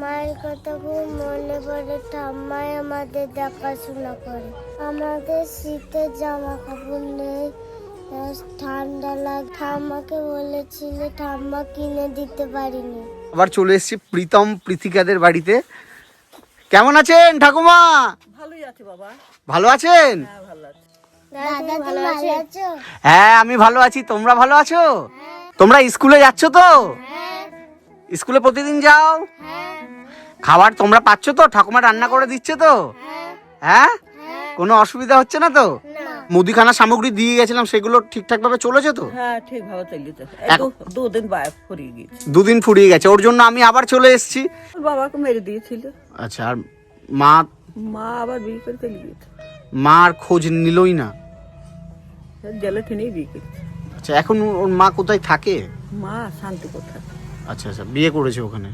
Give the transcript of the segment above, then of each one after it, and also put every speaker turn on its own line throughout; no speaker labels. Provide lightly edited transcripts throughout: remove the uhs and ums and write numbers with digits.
মায়ের কথা খুব মনে পড়ে, ঠাম্মাই আমাদের দেখাশোনা করে। আমাদের শীতের জামা কাপড় নেই, ঠান্ডা লাগে। ঠাম্মাকে বলেছিল, ঠাম্মা কিনে দিতে পারিনি।
আবার চলে এসেছি প্রীতম প্রীতিকাদের বাড়িতে। কেমন আছেন ঠাকুমা?
ভালোই আছে বাবা।
ভালো আছেন?
হ্যাঁ ভালো আছে।
দাদা তুমি ভালো আছো?
হ্যাঁ আমি ভালো আছি, তোমরা ভালো আছো? তোমরা স্কুলে যাচ্ছ তো? স্কুলে প্রতিদিন যাও? খাবার তোমরা পাচ্ছ তো? ঠাকুমা রান্না করে দিচ্ছে তো? হ্যাঁ, কোনো অসুবিধা হচ্ছে না তো? মুদিখানা সামগ্রী দিয়ে গেছিলাম, সেগুলো ঠিকঠাক ভাবে চলেছে তো?
হ্যাঁ ঠিক ভাবে চলিতে। দুদিন ফুরিয়ে গেছে।
দুদিন ফুরিয়ে গেছে, ওর জন্য আমি আবার চলে এসেছি।
বাবাকে মেরে দিয়েছিল।
আচ্ছা, আর মা?
মা আবার বিয়ে করে চলে গেছে।
মা আর খোঁজ নিলই না?
জেলে ঠেনেই বিয়ে করেছে।
আচ্ছা, এখন ওর মা কোথায় থাকে?
মা শান্তি কোথায়।
আচ্ছা আচ্ছা, বিয়ে করেছে ওখানে?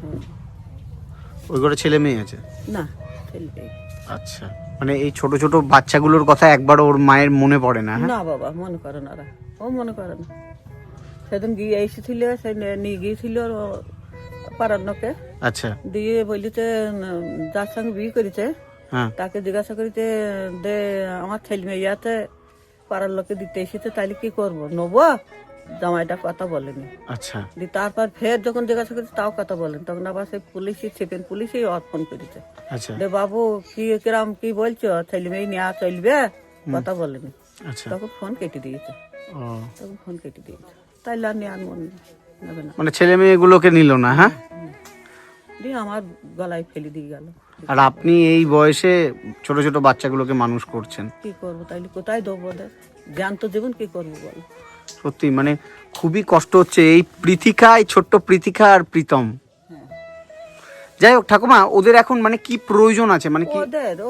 ওই ঘরে ছেলে মেয়ে আছে?
না, ছেলে মেয়ে।
আচ্ছা, মানে এই ছোট ছোট বাচ্চাগুলোর কথা একবার ওর মায়ের মনে পড়ে না?
না বাবা, মনে করে না, ও মনে করে না। সেদিন গিয়ে এসেছিল, সে নিয়ে গিয়েছিল পাড়ার লোকে।
আচ্ছা,
দিয়ে বলিতে যার সঙ্গে বিয়ে করেছে তাকে জিজ্ঞাসা করিতে, দে আমার ছেলে মেয়েতে পাড়ার লোকে দিতে এসেছে, তাইলে কি করবো, নেবো? জামাইটা কথা বলেনি।
আচ্ছা,
তারপর ফের যখন জিজ্ঞাসা করেছে তাও কথা বলেন, তখন আবার সেই পুলিশই সেকেন্ড পুলিশই ফোন করেছে।
আচ্ছা,
দে বাবু কি কিরাম কি বলছো, ছেলে মেয়ে নেওয়া চলবে? কথা বলেনি।
আচ্ছা,
তখন ফোন কেটে দিয়েছে। তখন ফোন কেটে দিয়েছে, তাইলে আর নেওয়ার মন নেবে না।
মানে ছেলে মেয়েগুলোকে নিল না? হ্যাঁ,
দিয়ে আমার গলায় ফেলে দিয়ে গেল।
আর আপনি এই বয়সে ছোট ছোট বাচ্চাগুলোকে মানুষ করছেন,
কি করবো, তাইলে কোথায় দেবো ওদের? জ্যান্ত জীবন কি করবো বল?
সত্যি মানে খুবই কষ্ট হচ্ছে এই পৃথিকা, এই ছোট্ট পৃথিকা আর প্রীতম। যাই হোক ঠাকুমা, ওদের এখন মানে কি প্রয়োজন আছে, মানে কি?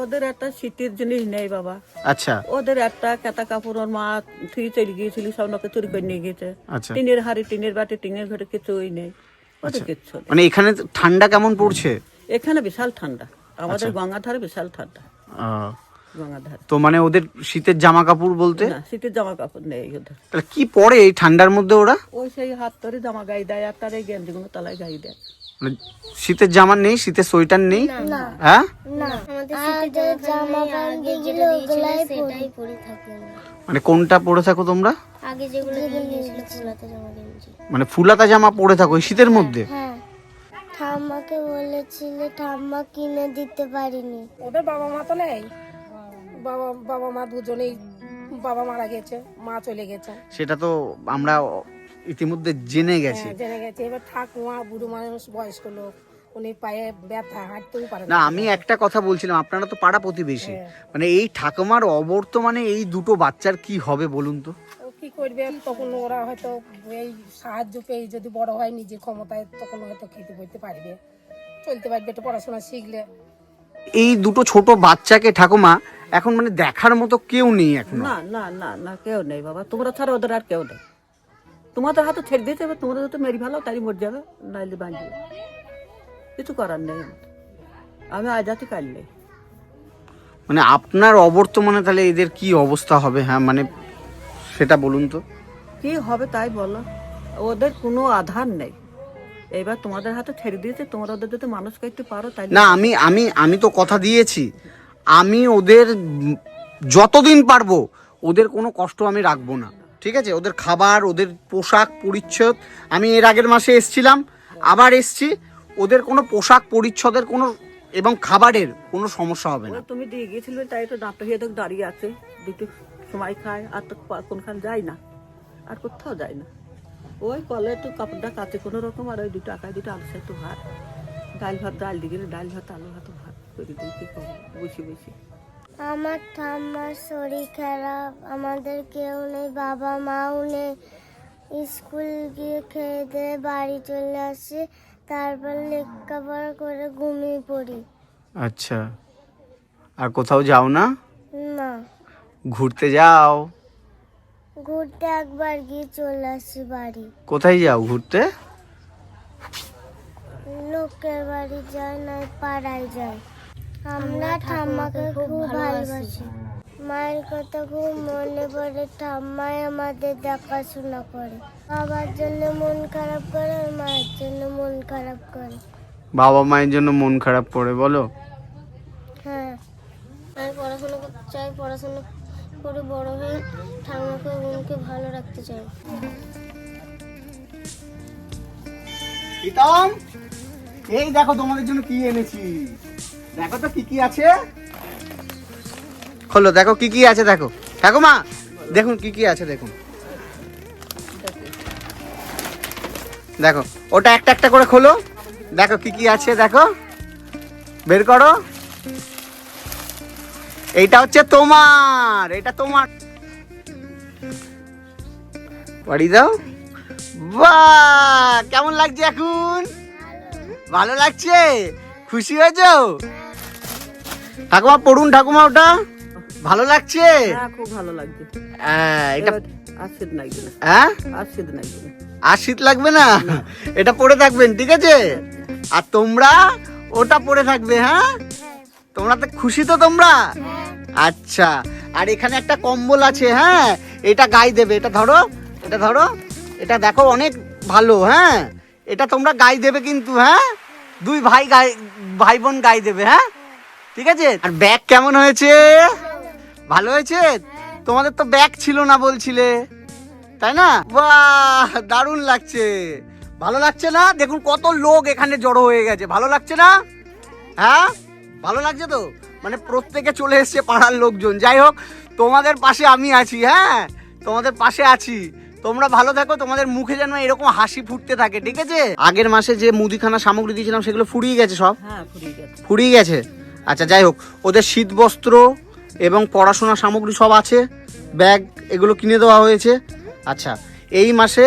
ওদের একটা শীতের জিনিস নেই বাবা।
আচ্ছা,
ওদের একটা কেতা কাপড় ওর মা থুই চলে গিয়েছিল, সব লোকে চুরি করে নিয়ে গিয়েছে।
আচ্ছা,
টিনের হাড়ি, টিনের বাটি, টিনের ঘরে কিছুই নেই। ওদের কিচ্ছু নেই।
মানে এখানে ঠান্ডা কেমন পড়ছে?
এখানে বিশাল ঠান্ডা, আমাদের গঙ্গার ধারে বিশাল ঠান্ডা। গঙ্গার ধারে
তো মানে ওদের শীতের জামা কাপড় বলতে?
না, শীতের জামা কাপড় নেই ওদের।
তাহলে কি পরে এই ঠান্ডার মধ্যে ওরা?
ওই সেই হাত ধরে জামা গায়ে দেয়, আর তার এই গেঞ্জিগুলো তলায় গায়ে দেয়।
মানে শীতের জামা নেই, শীতের সোয়েটার নেই? হ্যাঁ, মানে কোনটা পরে থাকো তোমরা? মানে ফুলাতা জামা পরে থাকো এই শীতের মধ্যে?
ঠাম্মাকে বলেছিল, ঠাম্মা কিনে দিতে পারিনি।
ওদের বাবা মা তো নেই, বাবা মা দুজনেই, বাবা মারা গেছে, মা চলে গেছে।
সেটা তো আমরা ইতিমধ্যে জেনে গেছি।
জেনে গেছে। এবার ঠাকুমা বুড়ো মানুষ, বয়স্ক লোক, উনি পায়ে ব্যথা, হাঁটতেও পারে
না, আমি একটা কথা বলছিলাম, আপনারা তো পাড়া প্রতিবেশী, মানে এই ঠাকুমার অবর্তমানে এই দুটো বাচ্চার কি হবে বলুন তো?
ও কি করবে তখন? ওরা হয়তো এই সাহায্য পেয়ে যদি বড় হয় নিজের ক্ষমতায়, তখন হয়তো খেতে পড়তে পারবে, চলতে পারবে, একটু পড়াশোনা শিখলে।
এই দুটো ছোট বাচ্চাকে ঠাকুমা এখন মানে দেখার মতো কেউ নেই এখন?
না না না না, কেউ নেই বাবা, তোমরা ছাড়া ওদের আর কেউ নেই। তোমাদের হাতে ছেড়ে দিতে হবে, তোমরা যদি মেরি ভালো তাই মরে যাবে, নাইলে বাঁচবে, কিছু করার নেই। আমি আজ আছি কাল নেই।
মানে আপনার অবর্তমানে তাহলে এদের কি অবস্থা হবে? হ্যাঁ, মানে সেটা বলুন তো।
কি হবে তাই বলো, ওদের কোনো আধার নেই। এবার তোমাদের হাতে ছেড়ে দিয়েছে, তোমরা ওদের যদি মানুষ করতে পারো তাই।
না, আমি আমি আমি তো কথা দিয়েছি, আমি ওদের যতদিন পারবো ওদের কোনো কষ্ট আমি রাখবো না, ঠিক আছে? ওদের খাবার, ওদের পোশাক পরিচ্ছদ, আমি এর আগের মাসে এসছিলাম, আবার এসছি, ওদের কোনো পোশাক পরিচ্ছদের কোনো এবং খাবারের কোনো সমস্যা হবে না।
তুমি দিয়ে গিয়েছিলে তাই তো ডাক্তার হয়ে দাঁড়িয়ে আছে, দুটো সময় খায়, আর তো কোনখান যায় না, আর কোথাও যায় না। ওই কলে একটু কাপড়টা কাছে কোনো রকম, আর ওই দুটো আঁকায় দুটো আলু একটু ভাত, ডাল ভাত, ডাল দিয়ে গেলে ডাল ভাত, আলু ভাত, ভাত করে দিই, কি করবো বসে বসে।
আমার ঠাম্মার শরীর খারাপ, আমাদের কেউ নেই, বাবা মাও নেই। স্কুল গিয়ে খেয়ে দিয়ে বাড়ি চলে আসি, তারপর লেখাপড়া করে ঘুমিয়ে পড়ি।
আচ্ছা, আর কোথাও যাও না?
না,
ঘুরতে যাও?
ঘুরতে একবার গিয়ে চলে আসি বাড়ি।
কোথায় যাও ঘুরতে?
লোকের বাড়ি যায় না, পাড়ায় যাই। আমরা ঠাম্মাকে খুব ভালোবাসি, মায়ের কথা খুব মনে পড়ে, ঠাম্মাই আমাদের দেখাশোনা করে। বাবার জন্য মন খারাপ করে, আর মায়ের জন্য মন খারাপ করে।
বাবা মায়ের জন্য মন খারাপ করে বলো?
হ্যাঁ, আমি পড়াশোনা করতে চাই, পড়াশোনা করে বড় হয়ে ঠাকুমাকে বোনকে ভালো রাখতে চাই।
প্রীতম, এই দেখো তোমাদের জন্য কি এনেছি। দেখো তো কি কি আছে। খোলো, দেখো কি কি আছে। দেখো ঠাকুমা, দেখুন কি কি আছে। দেখুন, দেখো ওটা একটা একটা করে খোলো। দেখো কি কি আছে, দেখো বের করো। এইটা হচ্ছে তোমার, এটা তোমার। পড়ি দাও। বাহ, কেমন লাগছে এখন? ভালো লাগছে? খুশি হয়েছো? ঠাকুমা পড়ুন, ঠাকুমা ওটা ভালো লাগছে?
হ্যাঁ, খুব ভালো লাগছে।
এটা
আর শীত লাগবে না,
হ্যাঁ,
আর শীত লাগবে না।
আর শীত লাগবে না, এটা পরে থাকবেন, ঠিক আছে? আর তোমরা ওটা পরে থাকবে। হ্যাঁ, তোমরা তো খুশি তো তোমরা? আচ্ছা, আর এখানে একটা কম্বল আছে। হ্যাঁ, এটা গায়ে দেবে। এটা ধরো, এটা ধরো, এটা দেখো অনেক ভালো। হ্যাঁ, এটা তোমরা গায়ে দেবে কিন্তু। হ্যাঁ, দুই ভাই বোন গায়ে দেবে। হ্যাঁ, ঠিক আছে? আর ব্যাগ কেমন হয়েছে? ভালো হয়েছে? তোমাদের তো ব্যাগ ছিল না বলছিলে, তাই না? বাহ, দারুণ লাগছে। ভালো লাগছে না? দেখুন কত লোক এখানে জড়ো হয়ে গেছে। ভালো লাগছে না? হ্যাঁ, ভালো লাগছে তো? মানে প্রত্যেকে চলে এসছে পাড়ার লোকজন। যাই হোক, তোমাদের পাশে আমি আছি। হ্যাঁ, তোমাদের পাশে আছি। তোমরা ভালো থাকো, তোমাদের মুখে যেন এরকম হাসি ফুটতে থাকে, ঠিক আছে? আগের মাসে যে মুদিখানা সামগ্রী দিয়েছিলাম সেগুলো ফুরিয়ে গেছে সব?
হ্যাঁ, ফুরিয়ে গেছে।
ফুরিয়ে গেছে। আচ্ছা, যাই হোক, ওদের শীত বস্ত্র এবং পড়াশোনা সামগ্রী সব আছে, ব্যাগ এগুলো কিনে দেওয়া হয়েছে। আচ্ছা, এই মাসে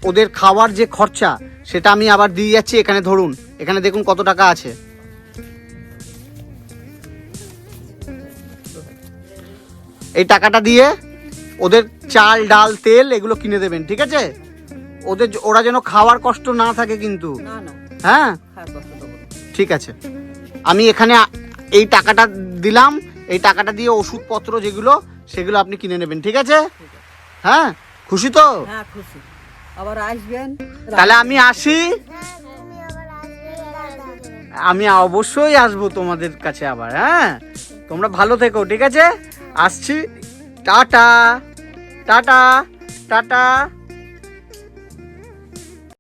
ওদের খাওয়ার যে খরচা সেটা আমি আবার দিয়ে যাচ্ছি। এখানে ধরুন, এখানে দেখুন কত টাকা আছে। এই টাকাটা দিয়ে ওদের চাল ডাল তেল এগুলো কিনে দেবেন, ঠিক আছে? ওরা যেন খাওয়ার কষ্ট না থাকে কিন্তু।
না না,
হ্যাঁ,
খাওয়ার কষ্ট দেবো না।
ঠিক আছে। আমি এখানে এই টাকাটা দিলাম। এই টাকাটা দিয়ে ওষুধপত্র যেগুলো সেগুলো আপনি কিনে নেবেন, ঠিক আছে? হ্যাঁ, খুশি তো?
হ্যাঁ, খুশি। আবার আসবেন।
তাহলে আমি আসি।
তুমি আবার আসবে দাদা।
আমি অবশ্যই আসবো তোমাদের কাছে আবার। হ্যাঁ, তোমরা ভালো থেকো, ঠিক আছে? আসছি। Tata tata tata.